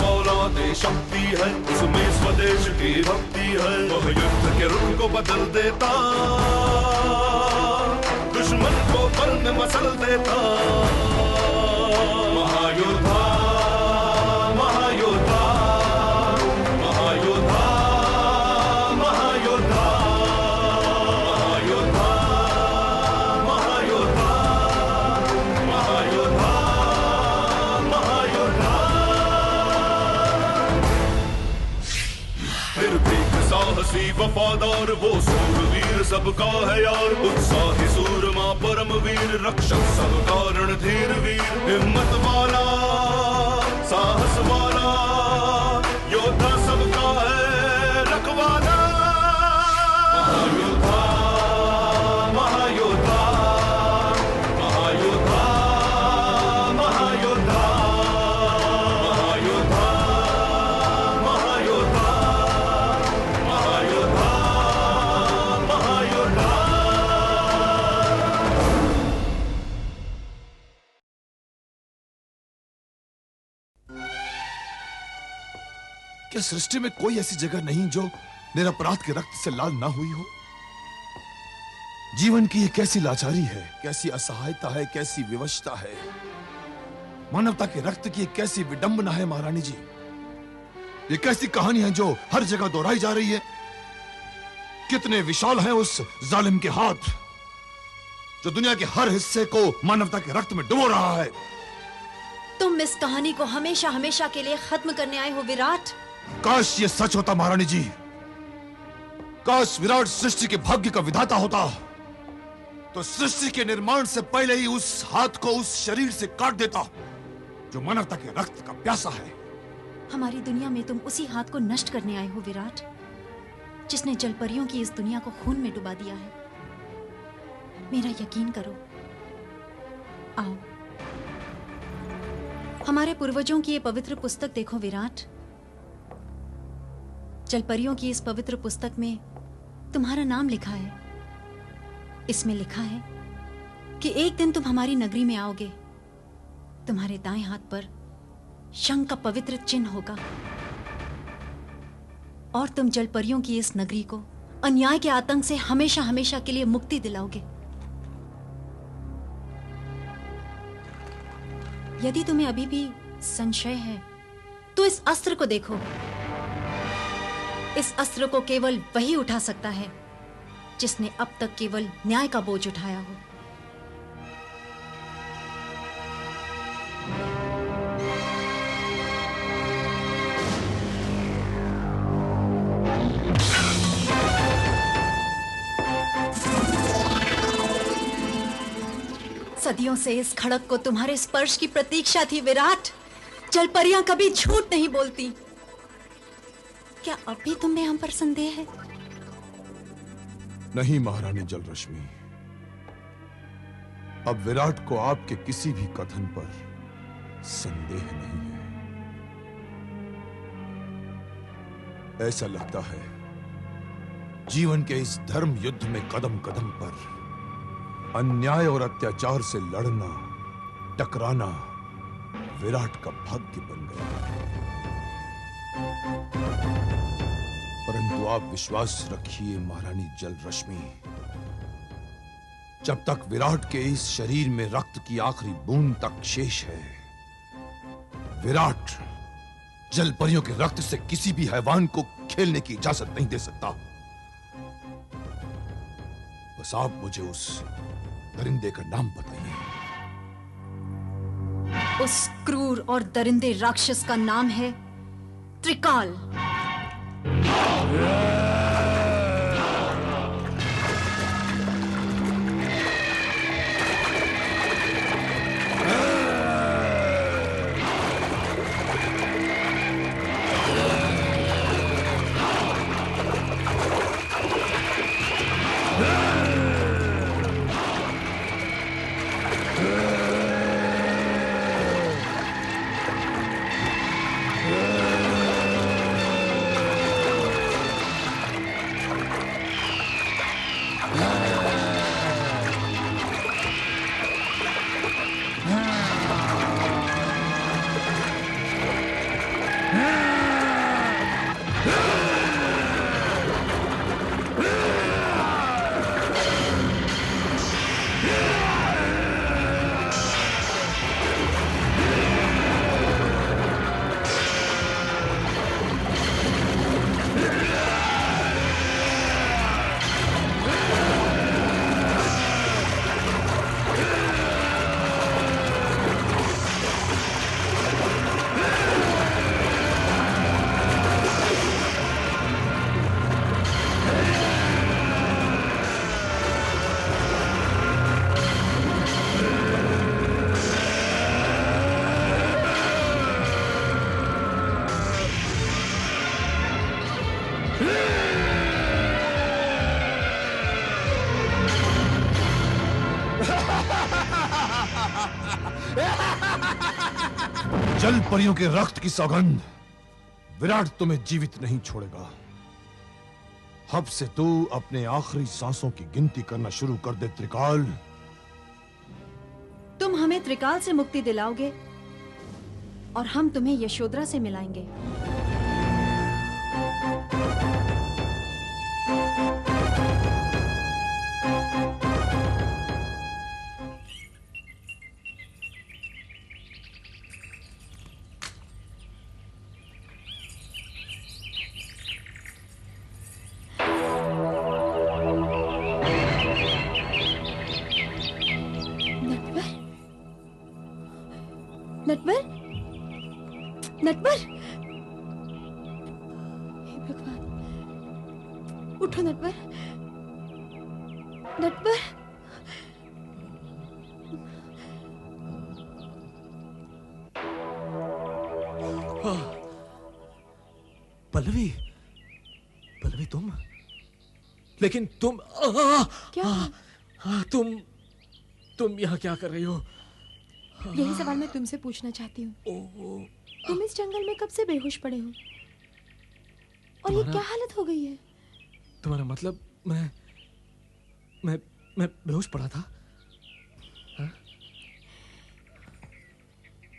औलादे शक्ति है, उसमें स्वदेश की भक्ति है। वह युद्ध के रुख को बदल देता, दुश्मन को पल में मसल देता। महायोद्धा, महायोद्धा, महायोद्धा, महायोद्धा, महायोद्धा, महायोद्धा, महायोद्धा, महायोद्धा। निर्भीक साहसी वफादार वो सूरवीर सबका है यार, उत्साही सूरमा परमवीर रक्षक सबका रणधीर वीर। हिम्मत वाला साहस वाला योद्धा सबका है रखवाला। महायोद्धा, महायोद्धा, महायोद्धा, महायोद्धा, महायोद्धा, महायोद्धा, महायोद्धा, महायोद्धा। क्या सृष्टि में कोई ऐसी जगह नहीं जो निरपराध के रक्त से लाल ना हुई हो? जीवन की ये कैसी लाचारी है, कैसी असहायता है, कैसी विवशता है। मानवता के रक्त की कैसी विडंबना है महारानी जी। ये कैसी कहानी है जो हर जगह दोहराई जा रही है। कितने विशाल हैं उस जालिम के हाथ जो दुनिया के हर हिस्से को मानवता के रक्त में डुबो रहा है। तुम इस कहानी को हमेशा हमेशा के लिए खत्म करने आए हो विराट। काश ये सच होता महारानी जी। काश विराट सृष्टि के भाग्य का विधाता होता तो सृष्टि के निर्माण से पहले ही उस हाथ को उस शरीर से काट देता जो मानवता के रक्त का प्यासा है। हमारी दुनिया में तुम उसी हाथ को नष्ट करने आए हो विराट, जिसने जलपरियों की इस दुनिया को खून में डुबा दिया है। मेरा यकीन करो। आओ, हमारे पूर्वजों की ये पवित्र पुस्तक देखो विराट। जलपरियों की इस पवित्र पुस्तक में तुम्हारा नाम लिखा है। इसमें लिखा है कि एक दिन तुम हमारी नगरी में आओगे। तुम्हारे दाएं हाथ पर शंख का पवित्र चिन्ह होगा और तुम जलपरियों की इस नगरी को अन्याय के आतंक से हमेशा हमेशा के लिए मुक्ति दिलाओगे। यदि तुम्हें अभी भी संशय है तो इस अस्त्र को देखो। इस अस्त्र को केवल वही उठा सकता है जिसने अब तक केवल न्याय का बोझ उठाया हो। सदियों से इस खड़क को तुम्हारे स्पर्श की प्रतीक्षा थी विराट। जलपरियां कभी झूठ नहीं बोलती। क्या अब भी तुम्हें हम पर संदेह है? नहीं महारानी जलरश्मि, अब विराट को आपके किसी भी कथन पर संदेह नहीं है। ऐसा लगता है जीवन के इस धर्म युद्ध में कदम कदम पर अन्याय और अत्याचार से लड़ना, टकराना विराट का भाग्य बन गया। परंतु आप विश्वास रखिए महारानी जलरश्मि, जब तक विराट के इस शरीर में रक्त की आखिरी बूंद तक शेष है, विराट जलपरियों के रक्त से किसी भी हैवान को खेलने की इजाजत नहीं दे सकता। बस आप मुझे उस दरिंदे का नाम बताइए। उस क्रूर और दरिंदे राक्षस का नाम है त्रिकाल। जल परियों के रक्त की सौगंध, विराट तुम्हें जीवित नहीं छोड़ेगा। अब से तू अपने आखिरी सांसों की गिनती करना शुरू कर दे त्रिकाल। तुम हमें त्रिकाल से मुक्ति दिलाओगे और हम तुम्हें यशोधरा से मिलाएंगे। नटवर, नटवर, हे भगवान, उठो नटवर, नटवर। पल्लवी, पल्लवी तुम, लेकिन तुम क्या? तुम यहाँ क्या कर रही हो? यही सवाल मैं तुमसे पूछना चाहती हूँ। तुम इस जंगल में कब से बेहोश पड़े हो? और ये क्या हालत हो गई है? तुम्हारा मतलब मैं बेहोश पड़ा था? हा?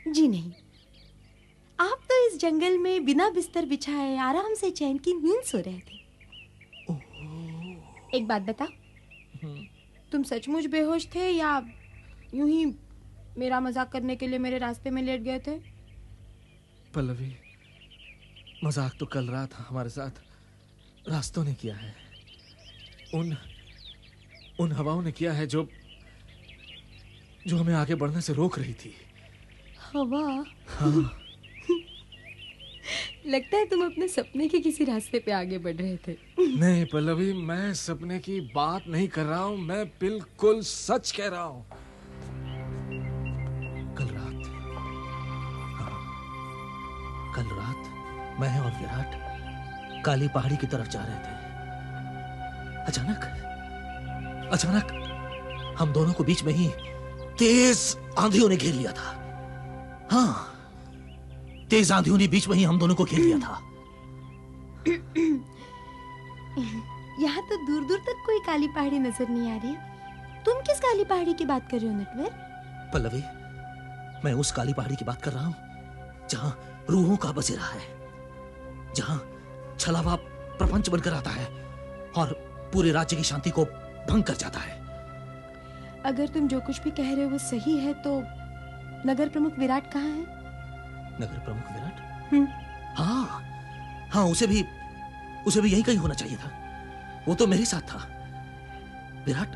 जी नहीं, आप तो इस जंगल में बिना बिस्तर बिछाए आराम से चैन की नींद सो रहे थे। एक बात बताओ, तुम सचमुच बेहोश थे या यूं ही मेरा मजाक करने के लिए मेरे रास्ते में लेट गए थे? पल्लवी, मजाक तो कल रात हमारे साथ रास्तों ने किया है, उन हवाओं ने किया है जो हमें आगे बढ़ने से रोक रही थी। हवा? हाँ। लगता है तुम अपने सपने के किसी रास्ते पे आगे बढ़ रहे थे। नहीं पल्लवी, मैं सपने की बात नहीं कर रहा हूं, मैं बिल्कुल सच कह रहा हूं। कल रात मैं और विराट काली पहाड़ी की तरफ जा रहे थे। अचानक हम दोनों को बीच में ही तेज आंधियों ने घेर लिया था। हाँ, तेज आंधियों ने बीच में ही हम दोनों को घेर लिया था। यहाँ तो दूर दूर तक कोई काली पहाड़ी नजर नहीं आ रही है। तुम किस काली पहाड़ी की बात कर रहे हो नटवर? पल्लवी, मैं उस काली पहाड़ी की बात कर रहा हूं जहां रूहों का बसेरा है, जहां छलावा प्रपंच बनकर आता है और पूरे राज्य की शांति को भंग कर जाता है। अगर तुम जो कुछ भी कह रहे हो वो सही है तो नगर प्रमुख विराट कहाँ है? नगर प्रमुख विराट? हाँ, उसे भी यही कहीं होना चाहिए था। वो तो मेरे साथ था। विराट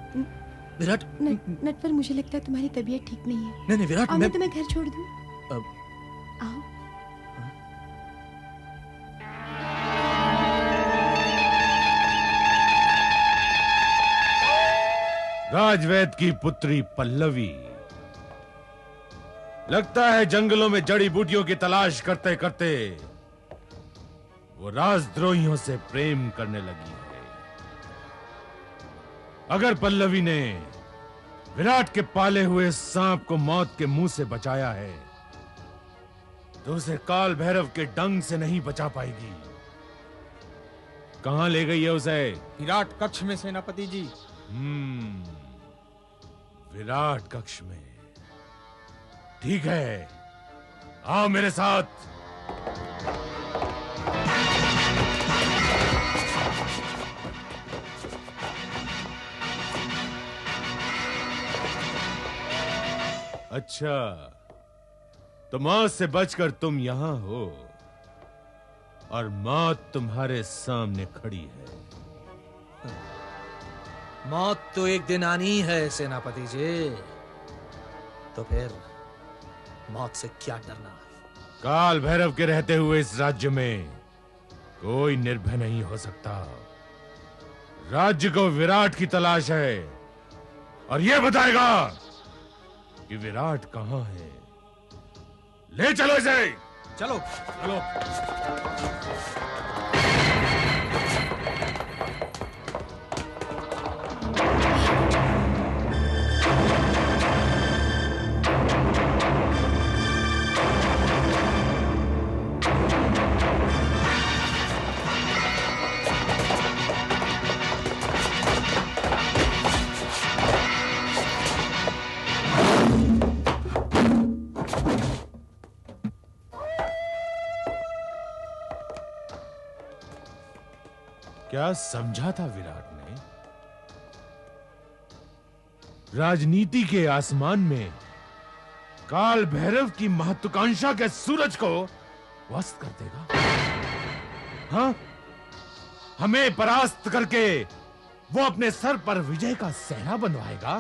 नटवर, मुझे लगता है तुम्हारी तबीयत ठीक नहीं है। नहीं विराट, मैं तुम्हें घर छोड़ दूं? आओ। राजवैद की पुत्री पल्लवी, लगता है जंगलों में जड़ी बूटियों की तलाश करते करते वो राजद्रोहियों से प्रेम करने लगी है। अगर पल्लवी ने विराट के पाले हुए सांप को मौत के मुंह से बचाया है तो उसे काल भैरव के डंग से नहीं बचा पाएगी। कहां ले गई है उसे? विराट कक्ष में सेनापति जी। विराट कक्ष में। ठीक है, आओ मेरे साथ। अच्छा, तो मौत से बचकर तुम यहां हो और मौत तुम्हारे सामने खड़ी है। मौत तो एक दिन आनी है सेनापति जी, तो फिर मौत से क्या डरना? काल भैरव के रहते हुए इस राज्य में कोई निर्भय नहीं हो सकता। राज्य को विराट की तलाश है और यह बताएगा कि विराट कहां है। ले चलो इसे। चलो चलो। क्या समझा था विराट ने? राजनीति के आसमान में काल भैरव की महत्वाकांक्षा के सूरज को वस्त कर देगा? हाँ, हमें परास्त करके वो अपने सर पर विजय का सेहरा बनवाएगा।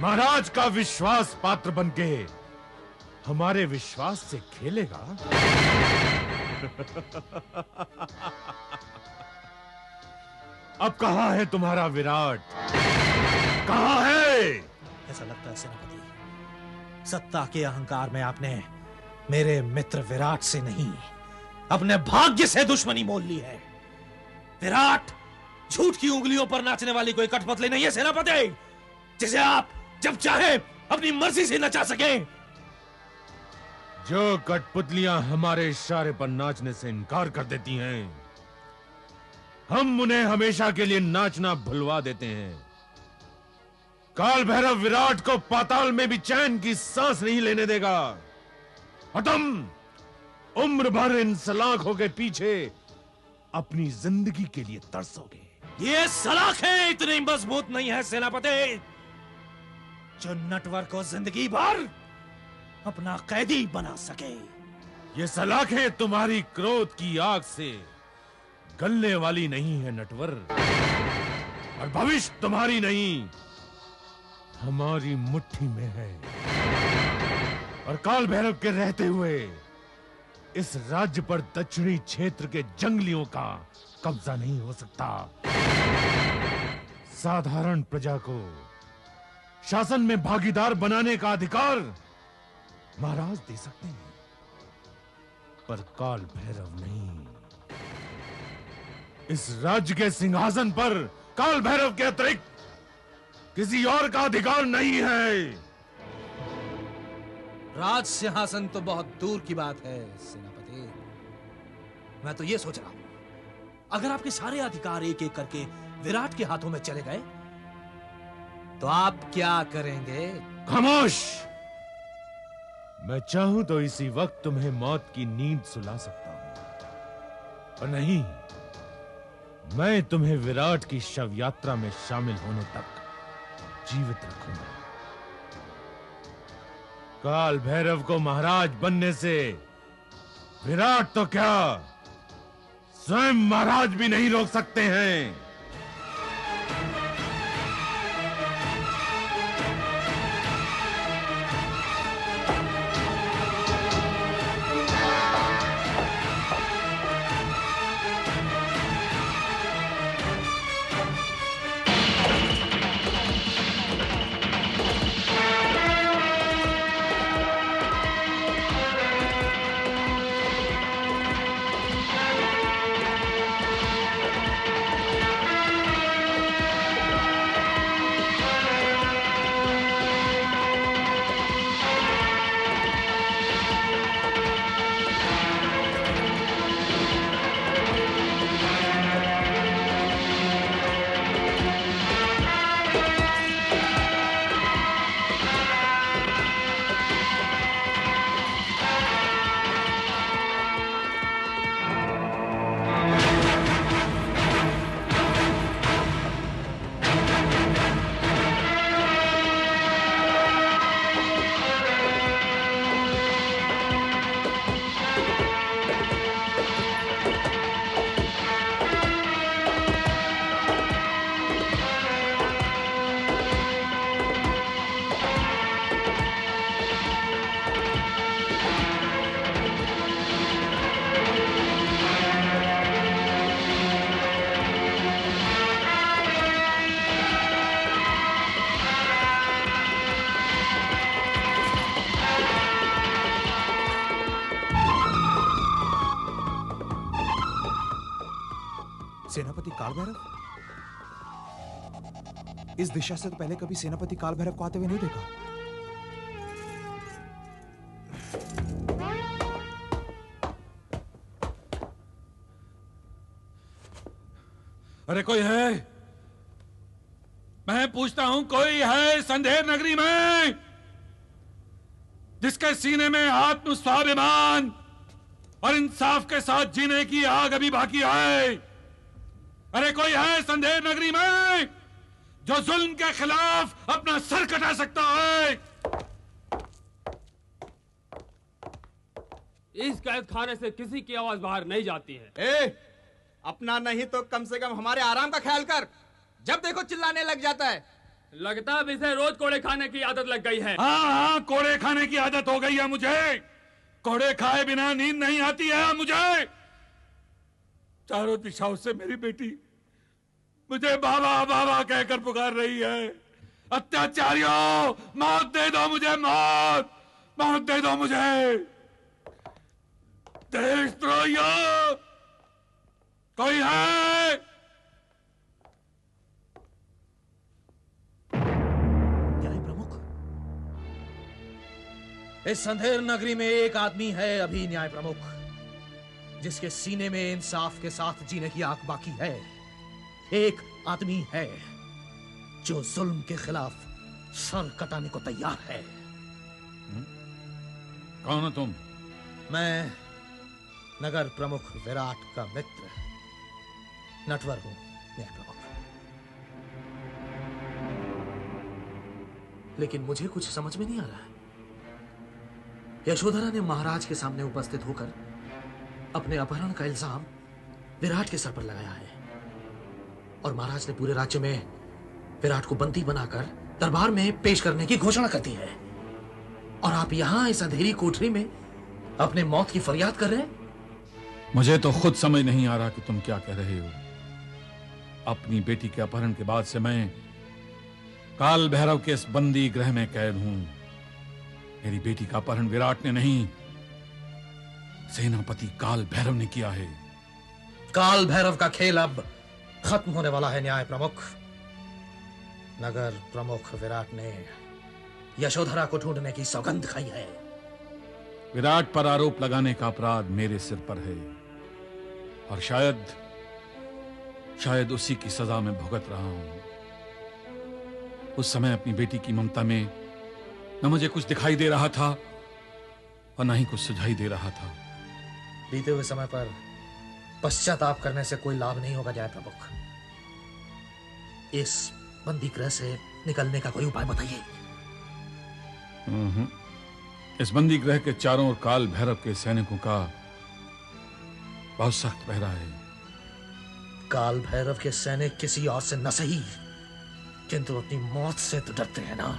महाराज का विश्वास पात्र बनके हमारे विश्वास से खेलेगा। अब कहां है तुम्हारा विराट? कहां है? ऐसा लगता है सेनापति, सत्ता के अहंकार में आपने मेरे मित्र विराट से नहीं, अपने भाग्य से दुश्मनी मोल ली है। विराट झूठ की उंगलियों पर नाचने वाली कोई कठपुतली नहीं है सेनापति, जिसे आप जब चाहे अपनी मर्जी से नचा सके। जो कठपुतलियां हमारे इशारे पर नाचने से इनकार कर देती हैं, हम उन्हें हमेशा के लिए नाचना भुलवा देते हैं। काल भैरव विराट को पाताल में भी चैन की सांस नहीं लेने देगा और तुम उम्र भर इन सलाखों के पीछे अपनी जिंदगी के लिए तरसोगे। ये सलाखें इतनी मजबूत नहीं है सेनापति जो नटवर को जिंदगी भर अपना कैदी बना सके। ये सलाखें तुम्हारी क्रोध की आग से गलने वाली नहीं है नटवर, और भविष्य तुम्हारी नहीं हमारी मुट्ठी में है। और काल भैरव के रहते हुए इस राज्य पर दक्षिणी क्षेत्र के जंगलियों का कब्जा नहीं हो सकता। साधारण प्रजा को शासन में भागीदार बनाने का अधिकार महाराज दे सकते हैं, पर काल भैरव नहीं। इस राज्य के सिंहासन पर काल भैरव के अतिरिक्त किसी और का अधिकार नहीं है। राज सिंहासन तो बहुत दूर की बात है सेनापति। मैं तो ये सोच रहा हूं, अगर आपके सारे अधिकार एक एक करके विराट के हाथों में चले गए तो आप क्या करेंगे? खामोश! मैं चाहूं तो इसी वक्त तुम्हें मौत की नींद सुला सकता हूं, और नहीं, मैं तुम्हें विराट की शव यात्रा में शामिल होने तक जीवित रखूंगा। काल भैरव को महाराज बनने से विराट तो क्या, स्वयं महाराज भी नहीं रोक सकते हैं। सेनापति काल भैरव? इस दिशा से तो पहले कभी सेनापति काल भैरव को आते हुए नहीं देखा। अरे कोई है? मैं पूछता हूं, कोई है संदेह नगरी में जिसके सीने में आत्म स्वाभिमान और इंसाफ के साथ जीने की आग अभी बाकी है? अरे कोई है संदेह नगरी में जो जुल्म के खिलाफ अपना सर कटा सकता है? इस कैद खाने से किसी की आवाज बाहर नहीं जाती है। अपना नहीं तो कम से कम हमारे आराम का ख्याल कर। जब देखो चिल्लाने लग जाता है। लगता है इसे रोज कोड़े खाने की आदत लग गई है। हाँ, कोड़े खाने की आदत हो गई है मुझे। कोड़े खाए बिना नींद नहीं आती है मुझे। चारों दिशाओं से मेरी बेटी मुझे बाबा बाबा कहकर पुकार रही है। अत्याचारियों, मौत दे दो मुझे, मौत, मौत दे दो मुझे। देशद्रोहियों, कोई है? न्याय प्रमुख, इस अंधेर नगरी में एक आदमी है अभी न्याय प्रमुख, जिसके सीने में इंसाफ के साथ जीने की आग बाकी है। एक आदमी है जो जुल्म के खिलाफ सर कटाने को तैयार है। कौन हो तुम? मैं नगर प्रमुख विराट का मित्र नटवर हूं न्याय प्रमुख। लेकिन मुझे कुछ समझ में नहीं आ रहा है। यशोधरा ने महाराज के सामने उपस्थित होकर अपने अपहरण का इल्जाम विराट के सर पर लगाया है और महाराज ने पूरे राज्य में विराट को बंदी बनाकर दरबार में पेश करने की घोषणा कर दी है। और आप यहां इस अंधेरी कोठरी में अपने मौत की फरियाद कर रहे हैं। मुझे तो खुद समझ नहीं आ रहा कि तुम क्या कह रहे हो। अपनी बेटी के अपहरण के बाद से मैं काल भैरव के इस बंदी गृह में कैद हूं। मेरी बेटी का अपहरण विराट ने नहीं, सेनापति काल भैरव ने किया है। काल भैरव का खेल अब खत्म होने वाला है न्याय प्रमुख। नगर प्रमुख विराट ने यशोधरा को ढूंढने की सौगंध खाई है। विराट पर आरोप लगाने का अपराध मेरे सिर पर है और शायद उसी की सजा में भुगत रहा हूं। उस समय अपनी बेटी की ममता में न मुझे कुछ दिखाई दे रहा था और न ही कुछ सुझाई दे रहा था। बीते हुए समय पर पश्चाताप करने से कोई लाभ नहीं होगा न्याय प्रमुख। इस बंदी गृह से निकलने का कोई उपाय बताइए। इस बंदी गृह के चारों ओर काल भैरव के सैनिकों का बहुत सख्त पहरा है। काल भैरव के सैनिक किसी और से न सही किंतु अपनी मौत से तो डरते हैं ना।